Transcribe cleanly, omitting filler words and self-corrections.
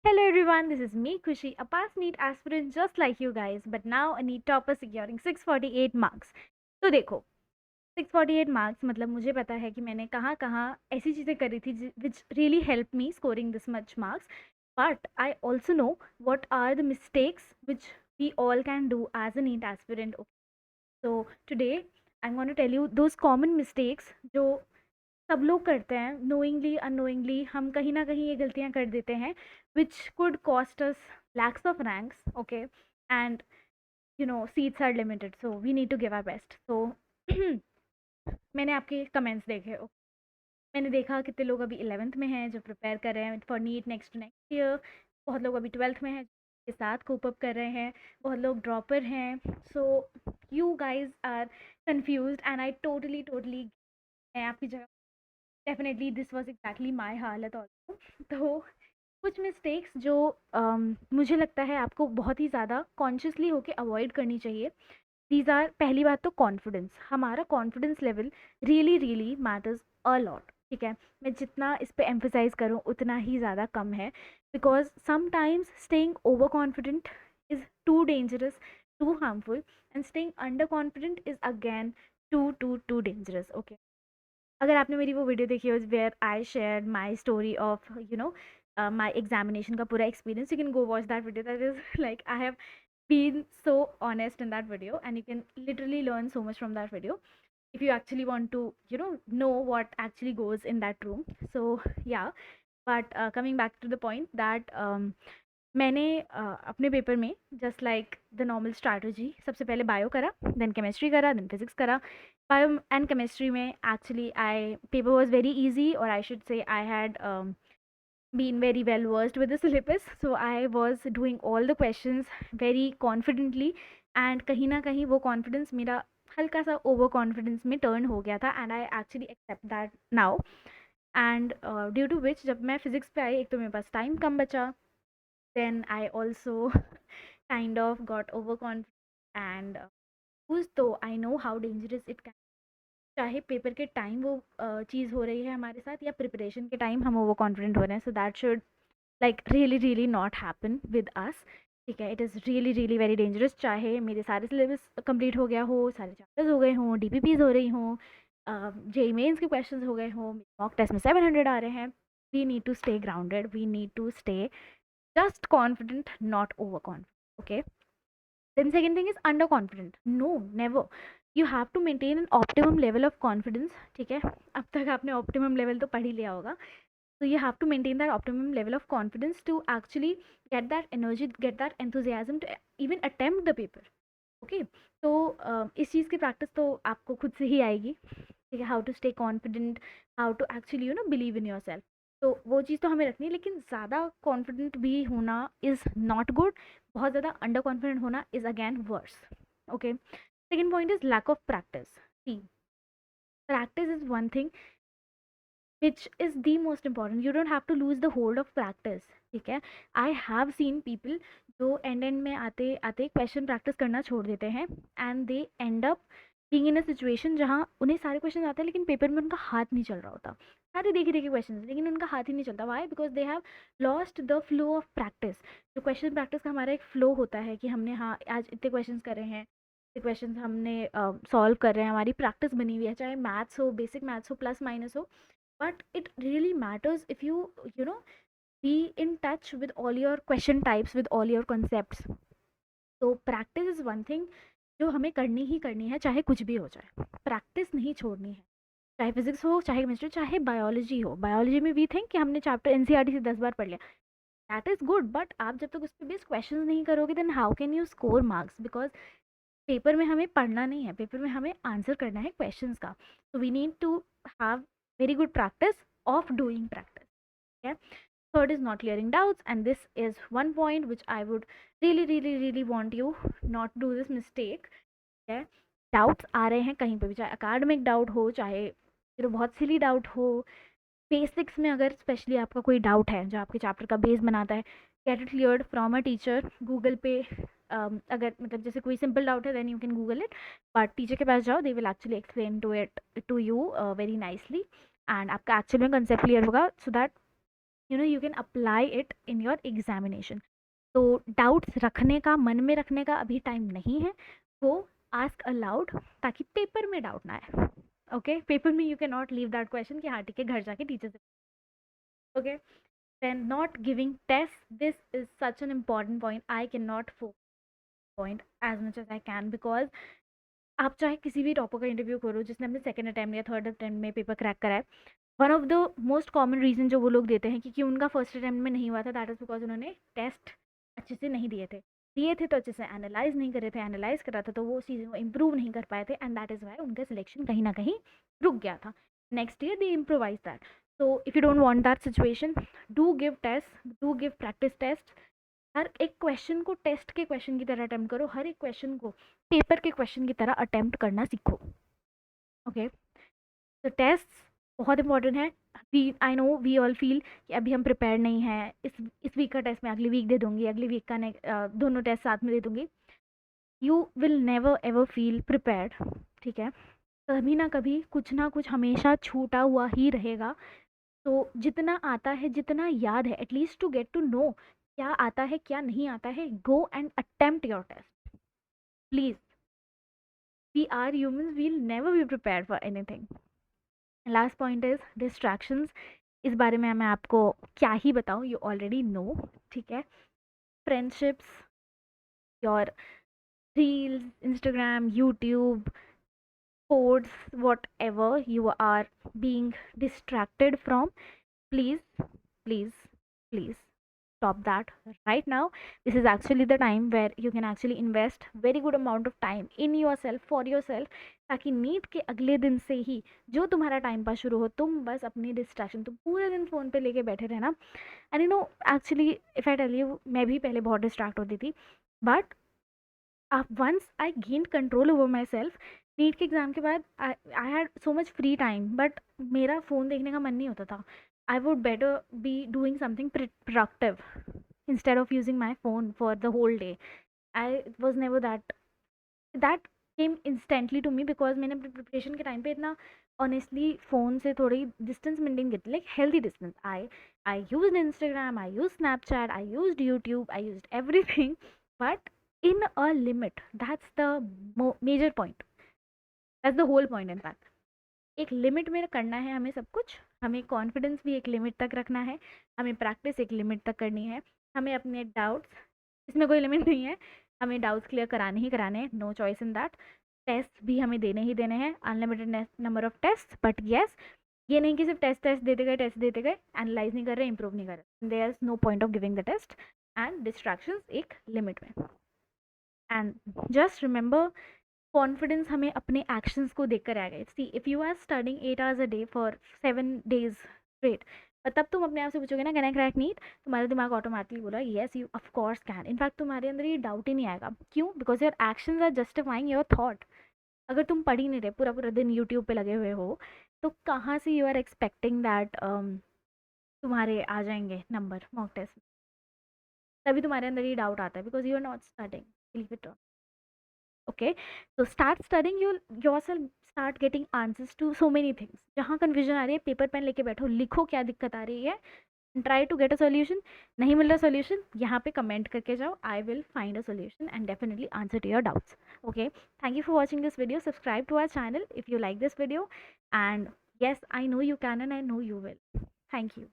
Hello everyone, this is me Kushi, a past NEET aspirant just like you guys, but now a NEET topper securing 648 marks. तो देखो 648 marks मतलब मुझे पता है कि मैंने कहाँ कहाँ ऐसी चीज़ें करी थी which really helped me scoring this much marks, but I also know what are the mistakes which we all can do as a NEET aspirant. So today I'm going to tell you those common mistakes जो सब लोग करते हैं, knowingly unknowingly हम कहीं ना कहीं ये गलतियां कर देते हैं which could cost us lakhs of ranks, okay, and seats are limited, so we need to give our best. So मैंने आपके कमेंट्स देखे, मैंने देखा कितने लोग अभी 11th में हैं जो प्रिपेयर कर रहे हैं फॉर नीट नेक्स्ट ईयर. बहुत लोग अभी 12th में हैं के साथ कोप अप कर रहे हैं. बहुत लोग ड्रॉपर हैं. So you guys are confuse and I totally मैं आपकी जगह definitely this was exactly my हालत ऑल्सो. तो कुछ मिस्टेक्स जो मुझे लगता है आपको बहुत ही ज़्यादा कॉन्शियसली होके अवॉइड करनी चाहिए. दीज आर, पहली बात तो कॉन्फिडेंस. हमारा confidence level really matters a lot. ठीक है, मैं जितना इस पे एम्फोसाइज करूँ उतना ही ज़्यादा कम है, because sometimes staying over confident is too dangerous, too harmful, and staying under confident is again too dangerous. Okay, अगर आपने मेरी वो वीडियो देखी हो where I share my story of my examination का पूरा experience, you can go watch that video. That is like I have been so honest in that video, and you can literally learn so much from that video if you actually want to know what actually goes in that room. So yeah, but coming back to the point that मैंने अपने paper में just like the normal strategy सबसे पहले bio करा, then chemistry करा, then physics करा. Bio and chemistry में actually I paper was very easy, और I should say I had been very well versed with the syllabus, so I was doing all the questions very confidently, and कहीं ना कहीं वो confidence मेरा हल्का सा over confidence में turn हो गया था, and I actually accept that now. And due to which जब मैं फिजिक्स पे आई, एक तो मेरे पास टाइम कम बचा, then I also kind of got overconfident and though I know how dangerous it can. चाहे पेपर के टाइम वो चीज़ हो रही है हमारे साथ, या प्रिपरेशन के टाइम हम ओवर कॉन्फिडेंट हो रहे हैं, so that should like really not happen with us. ठीक है, it is really very dangerous. चाहे मेरे सारे सिलेबस कंप्लीट हो गया हो, सारे चैप्टर्स हो गए हों, डीपीपीज हो रही हों, जेई मेंस के क्वेश्चंस हो गए हों, मॉक टेस्ट में 700 आ रहे हैं, we need to stay grounded, we need to stay just confident, not overconfident. Okay, then second thing is underconfident. No, never. You have to maintain an optimum level of confidence. ठीक है, अब तक आपने optimum level तो पढ़ ही लिया होगा. So you have to maintain that optimum level of confidence to actually get that energy, get that enthusiasm to even attempt the paper. Okay, तो इस चीज़ की प्रैक्टिस तो आपको खुद से ही आएगी. ठीक है, how to stay confident, how to actually believe in yourself. तो वो चीज़ तो हमें रखनी है, लेकिन ज़्यादा कॉन्फिडेंट भी होना इज़ नॉट गुड. बहुत ज़्यादा अंडर कॉन्फिडेंट होना is again worse. Okay, second point is lack of practice. See, practice is one thing which is the most important. You don't have to lose the hold of practice. ठीक है, I have seen people जो and में आते आते question practice करना छोड़ देते हैं, and they and up being in a situation जहाँ उन्हें सारे क्वेश्चन आते हैं लेकिन पेपर में उनका हाथ नहीं चल रहा होता. सारे देखे देखे क्वेश्चन लेकिन उनका हाथ ही नहीं चलता. Why? Because they have lost the flow of practice. जो क्वेश्चन प्रैक्टिस का हमारा एक फ्लो होता है कि हमने हाँ आज इतने क्वेश्चन करे हैं, क्वेश्चन हमने सॉल्व कर रहे हैं, हमारी प्रैक्टिस बनी हुई है, चाहे मैथ्स हो, बेसिक मैथ्स हो, प्लस माइनस हो. but it really matters if you know be in touch with all your question types, with all your concepts. तो प्रैक्टिस इज़ वन थिंग जो हमें करनी ही करनी है, चाहे कुछ भी हो जाए. प्रैक्टिस नहीं छोड़नी है, चाहे फिजिक्स हो, चाहे केमिस्ट्री, चाहे बायोलॉजी हो. बायोलॉजी में वी थिंक कि हमने चैप्टर एनसीईआरटी से 10 बार पढ़ लिया, दैट इज़ गुड, बट आप जब तक उस पर बेस्ड क्वेश्चन नहीं करोगे then how can you score marks. Because paper में हमें पढ़ना नहीं है, पेपर में हमें आंसर करना है क्वेश्चंस का. so we need to have very good practice of doing practice. Okay, third is not clearing doubts, and this is one point which I would really want you not do this mistake. Okay, doubts आ रहे हैं कहीं पे भी, चाहे academic doubt हो, चाहे बहुत सिली डाउट हो, बेसिक्स में अगर स्पेशली आपका कोई डाउट है जो आपके चैप्टर का बेस बनाता है, get it cleared from a teacher. Google पे अगर मतलब जैसे कोई सिंपल डाउट है then you can google it, but teacher के पास जाओ, they will actually explain to it to you very nicely, and आपका एक्चुअल में कंसेप्ट क्लियर होगा, so that you can apply it in your examination. तो doubts रखने का, मन में रखने का अभी टाइम नहीं है, वो आस्क अलाउड, ताकि पेपर में डाउट ना आए. ओके, पेपर में you can not leave that question कि हाँ ठीक है घर जाके टीचर से. Okay, then not giving test, this is such an important point. I can not point as much as I can, because आप चाहे किसी भी टॉपर का इंटरव्यू करो जिसने अपने सेकंड अटैम्प्ट या थर्ड अटैम्प्ट में पेपर क्रैक करा है, one of the most common reason जो वो लोग देते हैं कि उनका फर्स्ट अटैम्प्ट में नहीं हुआ था, दैट इज़ बिकॉज उन्होंने टेस्ट अच्छे से नहीं दिए थे तो अच्छे से एनालाइज नहीं करे थे, एनालाइज करा था तो वो चीज़ें वो इम्प्रूव नहीं कर पाए थे, एंड दैट इज़ वाई उनका सिलेक्शन कहीं ना कहीं रुक गया था. Next year they improvise that. So if you don't want that situation, do give test, do give practice test. हर एक क्वेश्चन को टेस्ट के क्वेश्चन की तरह अटेम्प्ट करो, हर एक क्वेश्चन को पेपर के क्वेश्चन की तरह अटेम्प्ट करना सीखो. ओके, तो टेस्ट बहुत इंपॉर्टेंट है. I know we all feel कि अभी हम प्रिपेयर नहीं हैं, इस वीक का टेस्ट मैं अगली वीक दे दूंगी, अगली वीक का दोनों टेस्ट साथ में दे दूंगी. You will never ever feel prepared. ठीक है, कभी ना कभी कुछ ना कुछ हमेशा छूटा हुआ ही रहेगा. तो जितना आता है, जितना याद है, at least to get to know क्या आता है क्या नहीं आता है, go and attempt your test please. We are humans, we'll never be prepared for anything. Last point is distractions. इस बारे में मैं आपको क्या ही बताऊँ, यू ऑलरेडी नो. ठीक है, friendships, your reels, Instagram, YouTube, sports, whatever you are being distracted from, please, please, please stop that right now. This is actually the time where you can actually invest very good amount of time in yourself, for yourself, ताकि NEET के अगले दिन से ही जो तुम्हारा time pass शुरू हो, तुम बस अपनी डिस्ट्रैक्शन, तुम पूरे दिन फ़ोन पे लेके बैठे रहना. And you know actually if I tell you, मैं भी पहले बहुत डिस्ट्रैक्ट होती थी, but once I gain control over myself, NEET के एग्ज़ाम के बाद I had so much free time, but मेरा फ़ोन देखने का मन नहीं होता था. I would better be doing something productive instead of using my phone for the whole day. I was never that came instantly to me, because मैंने preparation के time पे इतना ऑनेस्टली फ़ोन से थोड़ी डिस्टेंस मेंटेन की थी, like healthy distance. I use Instagram, I use Snapchat, I use YouTube, I use everything, but in a limit. That's the major point. That's the whole point in fact. एक limit में करना है हमें सब कुछ. हमें कॉन्फिडेंस भी एक लिमिट तक रखना है, हमें प्रैक्टिस एक लिमिट तक करनी है, हमें अपने डाउट्स, इसमें कोई लिमिट नहीं है, हमें डाउट्स क्लियर कराने ही कराने हैं, no choice in that. Test भी हमें देने ही देने हैं, unlimited number of test, but yes, ये नहीं कि सिर्फ टेस्ट टेस्ट देते गए, एनालाइज नहीं कर रहे, इंप्रूव नहीं कर रहे. There is no point of giving the test. And distractions एक लिमिट में. एंड जस्ट रिमेंबर, कॉन्फिडेंस हमें अपने एक्शंस को देखकर आ गए. See if you are studying 8 hours a day for 7 days straight, और तब तुम अपने आप से पूछोगे ना कैन आई क्रैक नीट, तुम्हारा दिमाग ऑटोमेटिकली बोला yes you of course can. In fact तुम्हारे अंदर ये डाउट ही नहीं आएगा. क्यों? Because your actions are justifying your thought. अगर तुम पढ़ ही नहीं रहे, पूरा पूरा दिन यूट्यूब पे लगे हुए हो, तो कहाँ से यू आर एक्सपेक्टिंग दैट तुम्हारे आ जाएंगे नंबर मॉक टेस्ट. तभी तुम्हारे अंदर ये डाउट आता है, because you are not studying. Believe it. Okay, so start studying, you yourself start getting answers to so many things. जहाँ कन्फ्यूजन आ रही है, पेपर पेन लेके बैठो, लिखो क्या दिक्कत आ रही है, try to get a solution. नहीं मिल रहा सोल्यूशन, यहाँ पे कमेंट करके जाओ, I will find a solution and definitely answer to your doubts. Okay, thank you for watching this video. Subscribe to our channel if you like this video, and yes, I know you can and I know you will. Thank you.